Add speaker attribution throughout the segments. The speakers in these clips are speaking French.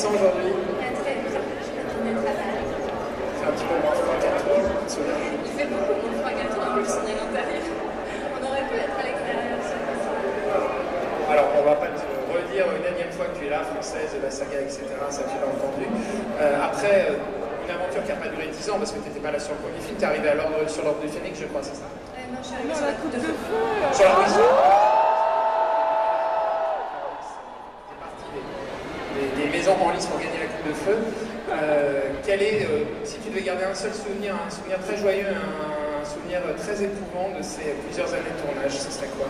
Speaker 1: sens aujourd'hui?
Speaker 2: Très bien, je m'attendais très mal.
Speaker 1: C'est un petit peu moins froid qu'à toi,
Speaker 2: Il fait beaucoup moins froid qu'à toi, en plus on est à l'intérieur. On aurait pu être à l'extérieur.
Speaker 1: Alors, on va pas te redire une énième fois que tu es là, française, de la saga, etc. Ça, tu l'as entendu. Après, une aventure qui n'a pas duré 10 ans, parce que tu n'étais pas là sur le premier film, tu es arrivé sur l'Ordre du Phénix, je crois, c'est ça?
Speaker 2: Non, je suis arrivée sur la coupe de feu.
Speaker 1: Sur la coupe de feu. Des maisons en lice pour gagner la coupe de feu. Quel est, si tu devais garder un seul souvenir, un souvenir très joyeux, un souvenir très éprouvant de ces plusieurs années de tournage, ce serait quoi?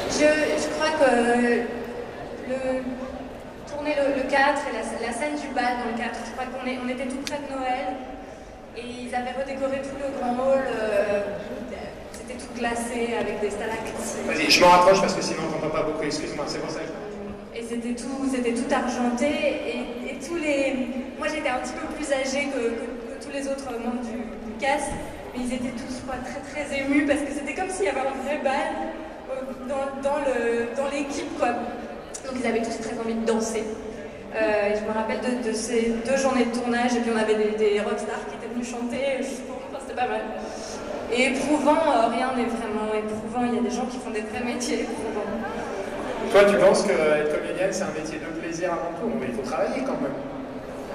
Speaker 2: Je crois que tourner le 4 et la scène du bal dans le 4, je crois qu'on était tout près de Noël et ils avaient redécoré tout le grand hall, c'était tout glacé avec des stalactites.
Speaker 1: Vas-y, je m'en rapproche parce que sinon on n'entend pas beaucoup, excuse-moi, c'est pour ça que...
Speaker 2: Et c'était tout argenté et tous les... Moi j'étais un petit peu plus âgée que tous les autres membres du cast, mais ils étaient tous, je crois, très très émus parce que c'était comme s'il y avait un vrai bal dans l'équipe, quoi. Donc ils avaient tous très envie de danser. Et je me rappelle de ces 2 journées de tournage, et puis on avait des rockstars qui étaient venus chanter, enfin, c'était pas mal. Et éprouvant, rien n'est vraiment éprouvant, il y a des gens qui font des vrais métiers éprouvants.
Speaker 1: Toi, tu penses qu'être comédienne, c'est un métier de plaisir avant tout, mais il faut travailler quand même.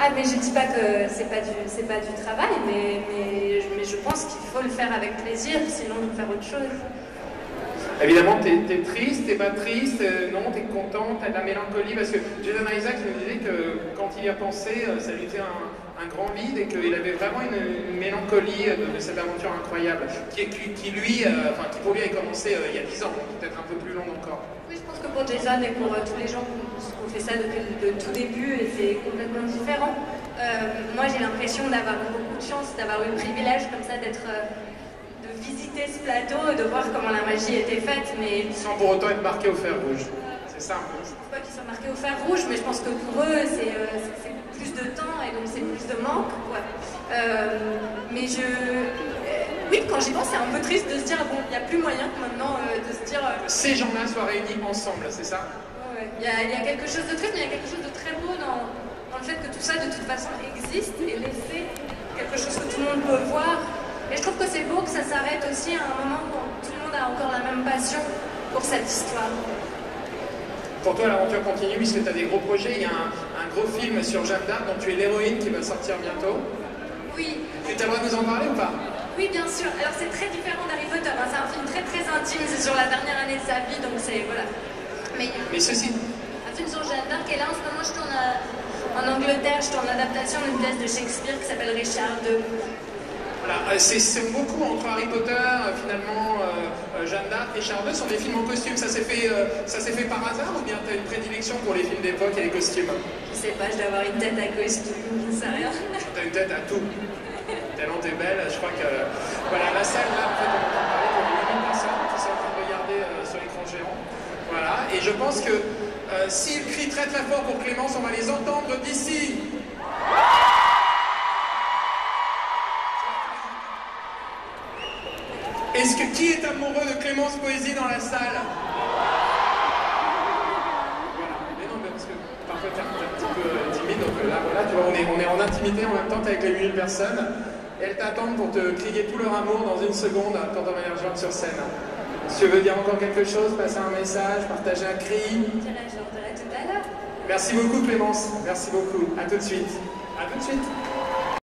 Speaker 2: Ah, mais je dis pas que c'est pas du travail, mais je pense qu'il faut le faire avec plaisir, sinon on peut faire autre chose.
Speaker 1: Évidemment, t'es triste, t'es pas triste, non, t'es content, t'as de la mélancolie, parce que Jason Isaacs me disait que quand il y a pensé, ça lui était un grand vide et qu'il avait vraiment une mélancolie de cette aventure incroyable, qui pour lui a commencé il y a 10 ans, peut-être un peu plus long encore.
Speaker 2: Oui, je pense que pour Jason et pour tous les gens qui ont fait ça depuis le tout début, et c'est complètement différent. Moi, j'ai l'impression d'avoir eu beaucoup de chance, d'avoir eu le privilège comme ça de visiter ce plateau, de voir comment la magie était faite, mais...
Speaker 1: Sans pour autant être marqué au fer rouge. C'est ça un peu.
Speaker 2: Je ne pense pas qu'ils soient marqués au fer rouge, mais je pense que pour eux, c'est plus de temps et donc c'est plus de manque. Ouais. Mais oui, quand j'y pense, c'est un peu triste de se dire, bon, il n'y a plus moyen que maintenant de se dire...
Speaker 1: Ces gens-là soient réunis ensemble, c'est ça?
Speaker 2: Ouais. Il y a quelque chose de triste, mais il y a quelque chose de très beau dans le fait que tout ça, de toute façon, existe et laisser quelque chose que tout le monde peut voir. Et je trouve que c'est beau que ça s'arrête aussi à un moment où tout le monde a encore la même passion pour cette histoire.
Speaker 1: Pour toi, l'aventure continue puisque tu as des gros projets. Il y a un gros film sur Jeanne d'Arc dont tu es l'héroïne qui va sortir bientôt.
Speaker 2: Oui.
Speaker 1: Tu as le droit de nous en parler ou pas?
Speaker 2: Oui, bien sûr. Alors c'est très différent d'Harry Potter. Hein. C'est un film très très intime. C'est sur la dernière année de sa vie, donc c'est... Voilà. Mais
Speaker 1: ceci...
Speaker 2: Un film sur Jeanne d'Arc. Et là, en ce moment, je tourne en Angleterre. Je tourne l'adaptation d'une pièce de Shakespeare qui s'appelle Richard II.
Speaker 1: Voilà, c'est beaucoup entre Harry Potter, finalement, Jeanne d'Arc et Richard II sont des films en costume. Ça s'est fait par hasard ou bien tu as une prédilection pour les films d'époque et les costumes?
Speaker 2: Je sais pas, je dois avoir une tête à costume, je sais rien.
Speaker 1: Tu as une tête à tout. Tellement t'es belle, je crois que... Voilà, la salle là, en fait, on entend parler pour les 8 personnes qui sont en train de regarder sur l'écran géant. Voilà, et je pense que s'ils crient très très fort pour Clémence, on va les entendre d'ici. Qui est amoureux de Clémence Poésie dans la salle? Voilà, mais non, mais parce que parfois t'es un petit peu timide, donc là, voilà, tu vois, on est en intimité en même temps, t'es avec les 8000 personnes, et elles t'attendent pour te crier tout leur amour dans une seconde quand on va les rejoindre sur scène. Si tu veux dire encore quelque chose, passer un message, partager un cri.
Speaker 2: Je dirais tout à l'heure.
Speaker 1: Merci beaucoup Clémence, merci beaucoup, à tout de suite. À tout de suite.